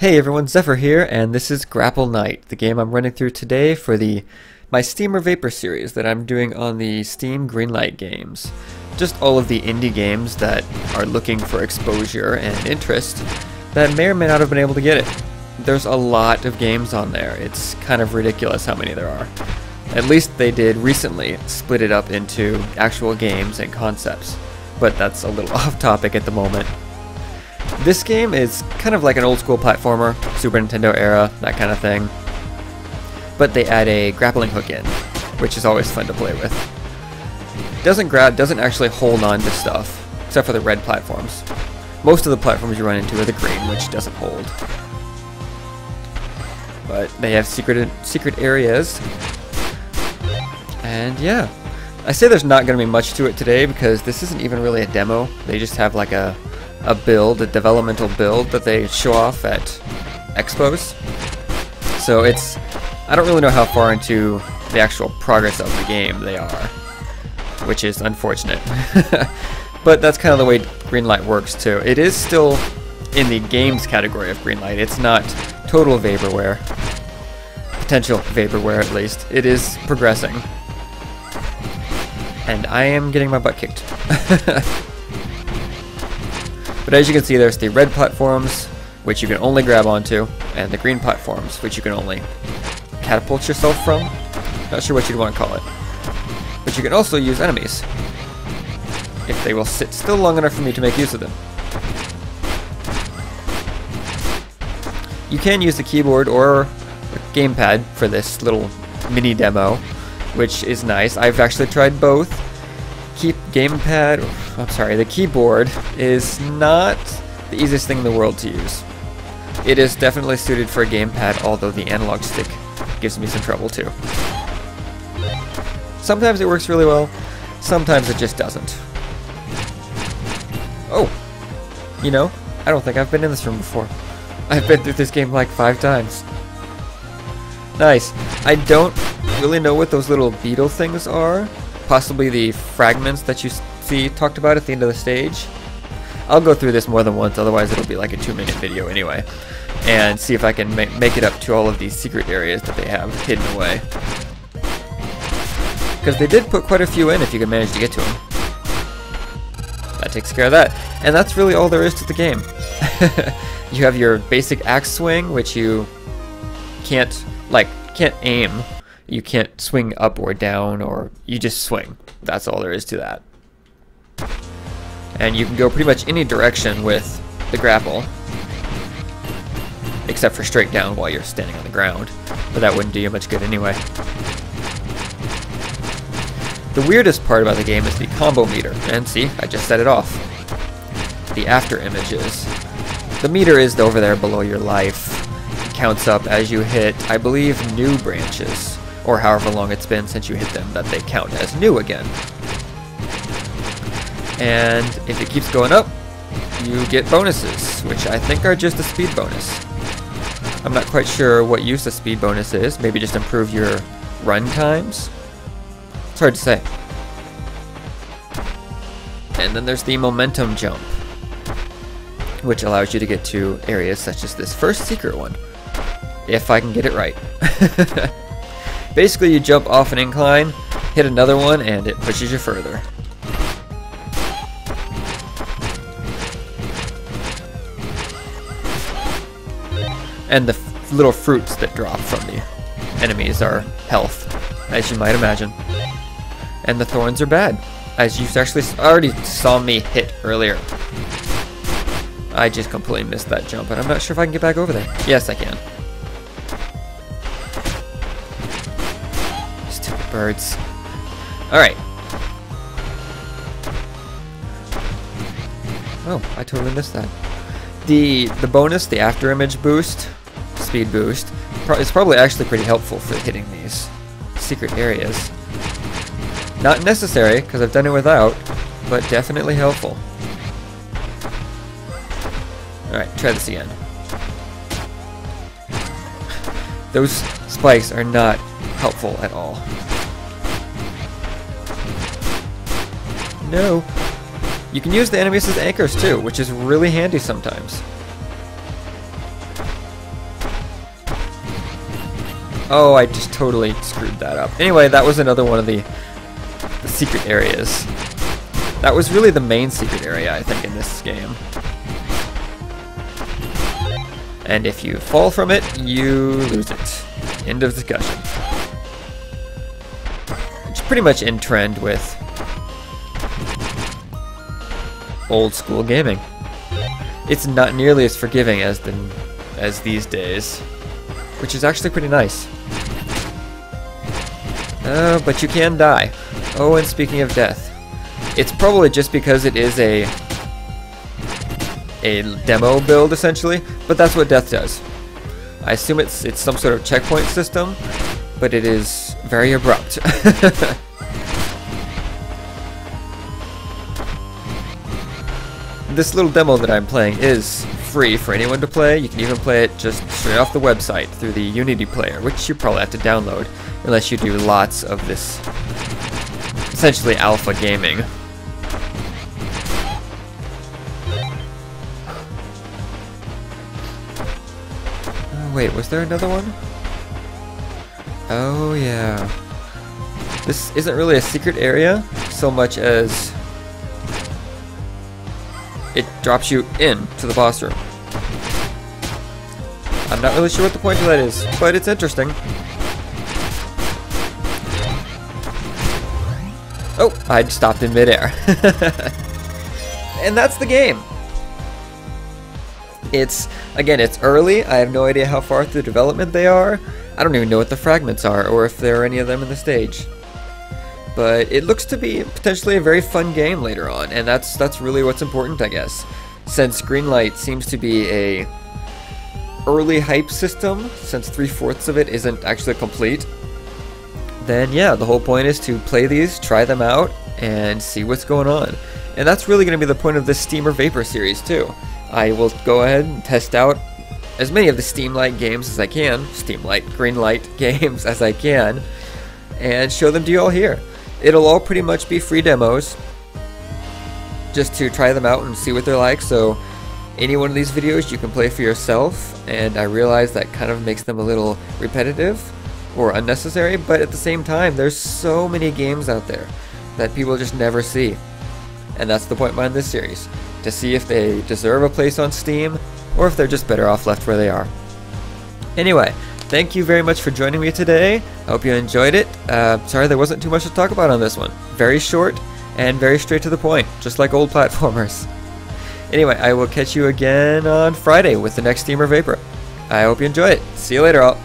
Hey everyone, Zephyr here, and this is Grapple Knight, the game I'm running through today for my Steam or Vapor series that I'm doing on the Steam Greenlight games. Just all of the indie games that are looking for exposure and interest that may or may not have been able to get it. There's a lot of games on there. It's kind of ridiculous how many there are. At least they did recently split it up into actual games and concepts, but that's a little off topic at the moment. This game is kind of like an old school platformer, Super Nintendo era, that kind of thing. But they add a grappling hook in, which is always fun to play with. Doesn't actually hold on to stuff, except for the red platforms. Most of the platforms you run into are the green, which doesn't hold. But they have secret areas. And yeah, I say there's not going to be much to it today because this isn't even really a demo. They just have like a developmental build that they show off at expos. So I don't really know how far into the actual progress of the game they are, which is unfortunate. But that's kind of the way Greenlight works too. It is still in the games category of Greenlight. It's not total vaporware. Potential vaporware at least. It is progressing. And I am getting my butt kicked. But as you can see, there's the red platforms, which you can only grab onto, and the green platforms, which you can only catapult yourself from. Not sure what you'd want to call it. But you can also use enemies, if they will sit still long enough for me to make use of them. You can use the keyboard or a gamepad for this little mini demo, which is nice. I've actually tried both. The keyboard is not the easiest thing in the world to use. It is definitely suited for a gamepad, although the analog stick gives me some trouble too. Sometimes it works really well, sometimes it just doesn't. Oh, you know, I don't think I've been in this room before. I've been through this game like 5 times. Nice. I don't really know what those little beetle things are. Possibly the fragments that you see talked about at the end of the stage. I'll go through this more than once, otherwise it'll be like a 2-minute video anyway. And see if I can make it up to all of these secret areas that they have hidden away. Because they did put quite a few in if you can manage to get to them. That takes care of that. And that's really all there is to the game. You have your basic axe swing, which you can't aim. You can't swing up or down, or you just swing. That's all there is to that. And you can go pretty much any direction with the grapple, except for straight down while you're standing on the ground. But that wouldn't do you much good anyway. The weirdest part about the game is the combo meter. And see, I just set it off. The after images. The meter is over there below your life. It counts up as you hit, I believe, new branches, or however long it's been since you hit them, that they count as new again. And if it keeps going up, you get bonuses, which I think are just a speed bonus. I'm not quite sure what use the speed bonus is. Maybe just improve your run times? It's hard to say. And then there's the momentum jump, which allows you to get to areas such as this first secret one, if I can get it right. Basically, you jump off an incline, hit another one, and it pushes you further. And the little fruits that drop from the enemies are health, as you might imagine. And the thorns are bad, as you actually already saw me hit earlier. I just completely missed that jump, and I'm not sure if I can get back over there. Yes, I can. Stupid birds. Alright. Oh, I totally missed that. The bonus, the after image boost, speed boost, is probably actually pretty helpful for hitting these secret areas. Not necessary, because I've done it without, but definitely helpful. Alright, try this again. Those spikes are not helpful at all. No. You can use the enemies as anchors too, which is really handy sometimes. Oh, I just totally screwed that up. Anyway, that was another one of the secret areas. That was really the main secret area, I think, in this game. And if you fall from it, you lose it. End of discussion. It's pretty much in trend with old school gaming. It's not nearly as forgiving as these days, which is actually pretty nice. But you can die. Oh, and speaking of death, it's probably just because it is a demo build essentially, but that's what death does. I assume it's some sort of checkpoint system, but it is very abrupt. This little demo that I'm playing is free for anyone to play. You can even play it just straight off the website through the Unity player, which you probably have to download unless you do lots of this essentially alpha gaming. Oh, wait, was there another one? Oh yeah. This isn't really a secret area so much as it drops you into the boss room. I'm not really sure what the point of that is, but it's interesting. Oh, I stopped in midair. And that's the game. Again, it's early. I have no idea how far through development they are. I don't even know what the fragments are, or if there are any of them in the stage. But it looks to be potentially a very fun game later on, and that's really what's important, I guess. Since Greenlight seems to be a early hype system, since 3/4 of it isn't actually complete, then yeah, the whole point is to play these, try them out, and see what's going on. And that's really going to be the point of this Steam or Vapor series too. I will go ahead and test out as many of the Steamlight games as I can, Steamlight, Greenlight games as I can, and show them to you all here. It'll all pretty much be free demos, just to try them out and see what they're like, so any one of these videos you can play for yourself, and I realize that kind of makes them a little repetitive or unnecessary, but at the same time, there's so many games out there that people just never see. And that's the point behind this series, to see if they deserve a place on Steam, or if they're just better off left where they are. Anyway, thank you very much for joining me today. I hope you enjoyed it. Sorry there wasn't too much to talk about on this one. Very short and very straight to the point, just like old platformers. Anyway, I will catch you again on Friday with the next Steam or Vapor. I hope you enjoy it. See you later, all.